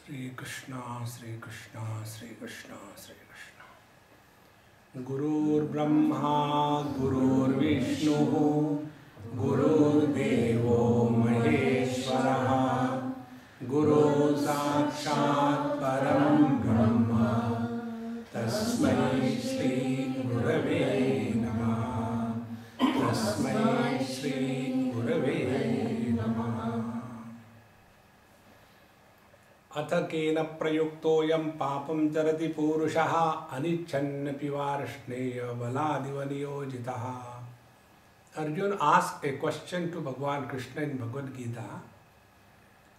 Sri Krishna, Sri Krishna, Sri Krishna, Sri Krishna. Gurur Brahma, Gurur Vishnu, Gurur Devo Maheshwara, Guru Sakshat Param Brahma, Tasmai Shri Gurave Namaha, Tasmai Shri Gurave Namaha. अथ केन प्रयुक्तोऽयं पापं चरति पुरुषः अनिच्छन्नपि Varshney बलादिव नियोजितः. Arjuna asked a question to Bhagavan Krishna in Bhagavad Gita,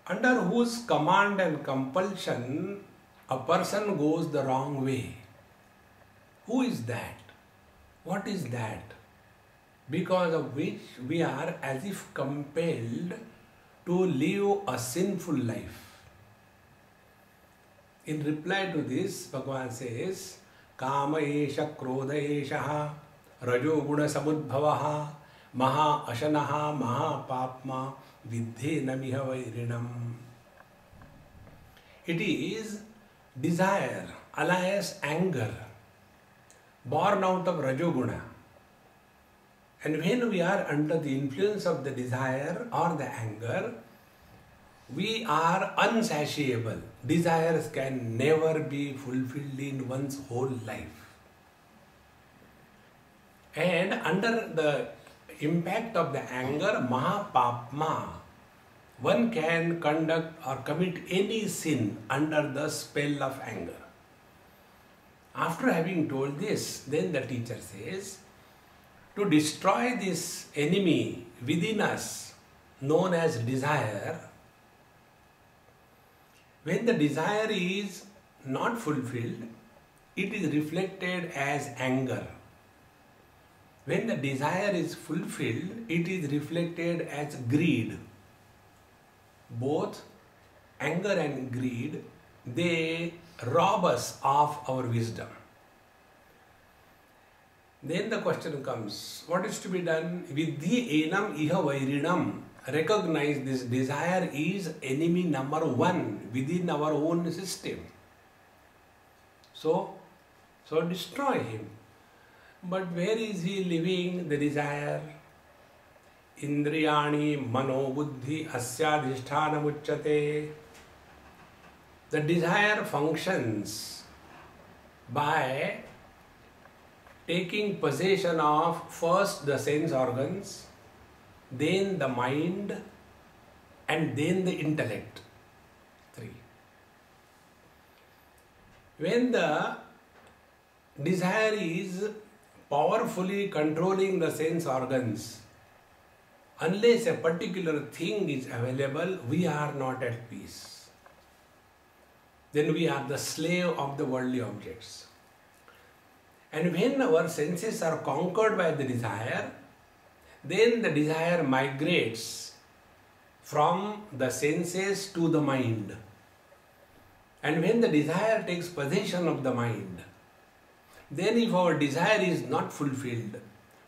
under whose command and compulsion a person goes the wrong way. Who is that? What is that? Because of which we are as if compelled to live a sinful life. In reply to this, Bhagavan says, Kama esha krodha esha rajo guna samudbhavaha maha ashanaha maha papma vidhe namiha vairinam. It is desire, alias anger, born out of rajoguna. And when we are under the influence of the desire or the anger, we are unsatiable. Desires can never be fulfilled in one's whole life. And under the impact of the anger, mahapapma, one can conduct or commit any sin under the spell of anger. After having told this, then the teacher says, to destroy this enemy within us, known as desire, when the desire is not fulfilled, it is reflected as anger. When the desire is fulfilled, it is reflected as greed. Both anger and greed, they rob us of our wisdom. Then the question comes, what is to be done? Vidhi enam iha vairinam. Recognize this desire is enemy number one within our own system. So destroy him. But where is he living, the desire? Indriyani mano buddhi asyadhisthana muchyate. The desire functions by taking possession of first the sense organs, then the mind, and then the intellect. 3. When the desire is powerfully controlling the sense organs, unless a particular thing is available, we are not at peace. Then we are the slave of the worldly objects. And when our senses are conquered by the desire, then the desire migrates from the senses to the mind. And when the desire takes possession of the mind, then if our desire is not fulfilled,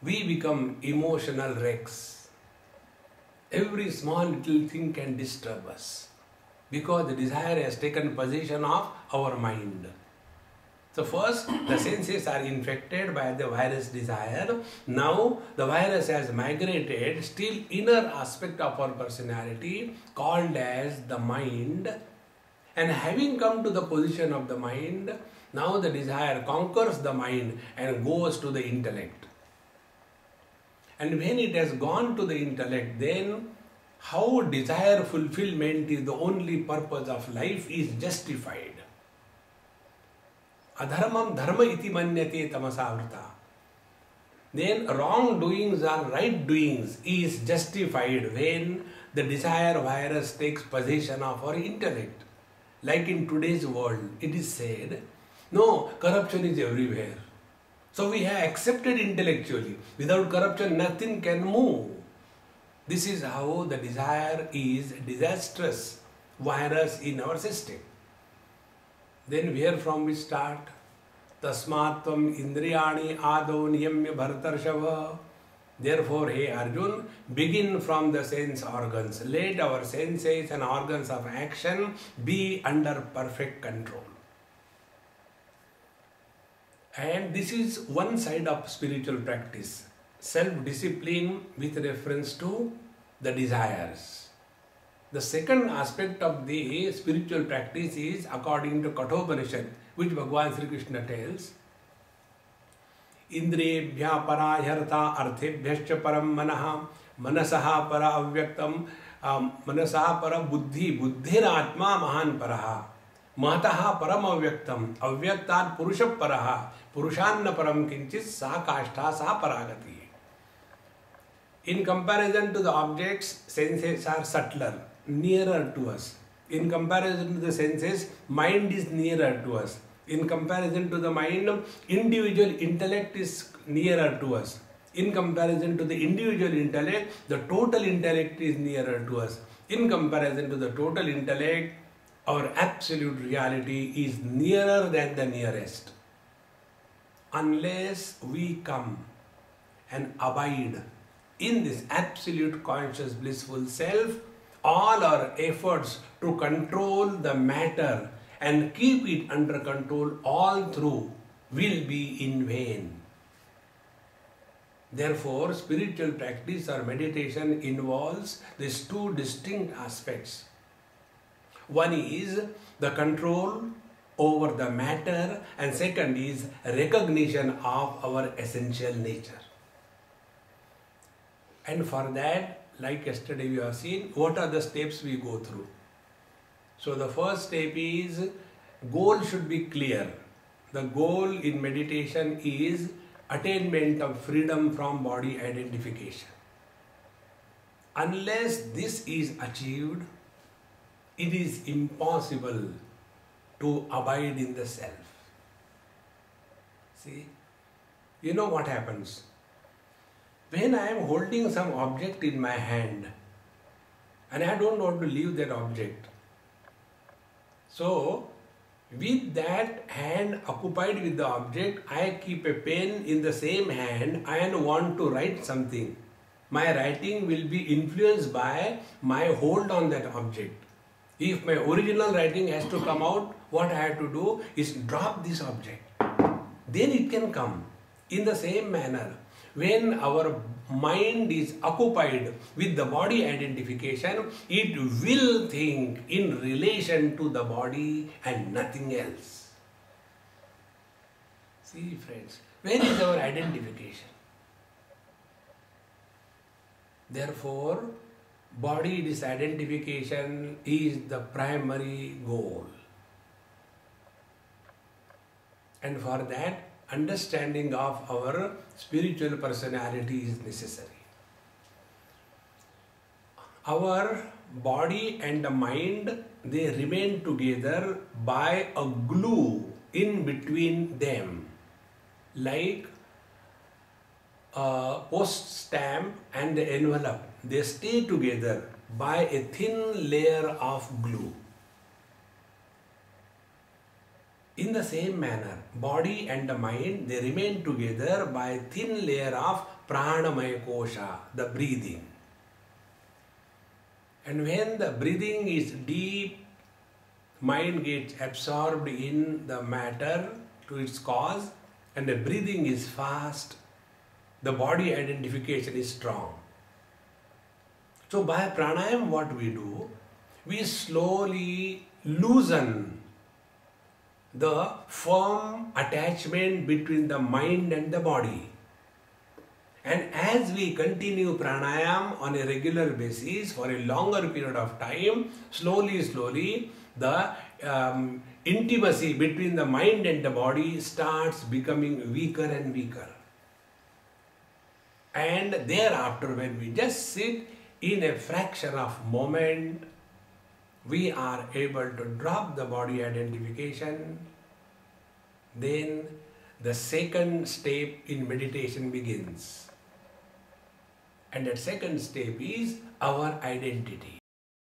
we become emotional wrecks. Every small little thing can disturb us because the desire has taken possession of our mind. So first, the senses are infected by the virus desire. Now, the virus has migrated, still inner aspect of our personality, called as the mind. And having come to the position of the mind, now the desire conquers the mind and goes to the intellect. And when it has gone to the intellect, then how desire fulfillment is the only purpose of life is justified. Adharmam dharma iti manyate tamasavrta. Then wrongdoings or right doings is justified when the desire virus takes possession of our intellect. Like in today's world, it is said, no, corruption is everywhere. So we have accepted intellectually. Without corruption, nothing can move. This is how the desire is a disastrous virus in our system. Then where from we start? Tasmatvam indriyani ado niyamya bharatarshava Therefore, hey Arjun, begin from the sense organs. Let our senses and organs of action be under perfect control. And this is one side of spiritual practice. Self-discipline with reference to the desires. The second aspect of the spiritual practice is according to Kathopanishad, which Bhagavan Sri Krishna tells, Indriyebhya para hyartha arthebhyascha param manaha manasaha para avyaktam manasaha para buddhi buddhiratma mahan paraha mahataha param avyaktam avyaktat purusha paraha purushanna param kinchit sa kashtha sa paragati. In comparison to the objects, senses are subtler, nearer to us. In comparison to the senses, mind is nearer to us. In comparison to the mind, individual intellect is nearer to us. In comparison to the individual intellect, the total intellect is nearer to us. In comparison to the total intellect, our absolute reality is nearer than the nearest. Unless we come and abide in this absolute conscious blissful self, all our efforts to control the matter and keep it under control all through will be in vain. Therefore, spiritual practice or meditation involves these two distinct aspects. One is the control over the matter, and second is recognition of our essential nature. And for that, like yesterday we have seen, what are the steps we go through? So the first step is, goal should be clear. The goal in meditation is attainment of freedom from body identification. Unless this is achieved, it is impossible to abide in the self. See, you know what happens? When I am holding some object in my hand and I don't want to leave that object, so with that hand occupied with the object, I keep a pen in the same hand and want to write something. My writing will be influenced by my hold on that object. If my original writing has to come out, what I have to do is drop this object. Then it can come. In the same manner, when our mind is occupied with the body identification, it will think in relation to the body and nothing else. See friends, where is our identification? Therefore, body disidentification is the primary goal. And for that, understanding of our spiritual personality is necessary. Our body and the mind, they remain together by a glue in between them, like a post stamp and the envelope. They stay together by a thin layer of glue. In the same manner, body and the mind, they remain together by a thin layer of pranamaya kosha, the breathing. And when the breathing is deep, mind gets absorbed in the matter to its cause, and the breathing is fast, the body identification is strong. So by pranayam, what we do, we slowly loosen the firm attachment between the mind and the body. And as we continue pranayam on a regular basis for a longer period of time, slowly, the intimacy between the mind and the body starts becoming weaker and weaker. And thereafter, when we just sit in a fraction of moment, we are able to drop the body identification. Then the second step in meditation begins. And that second step is our identity.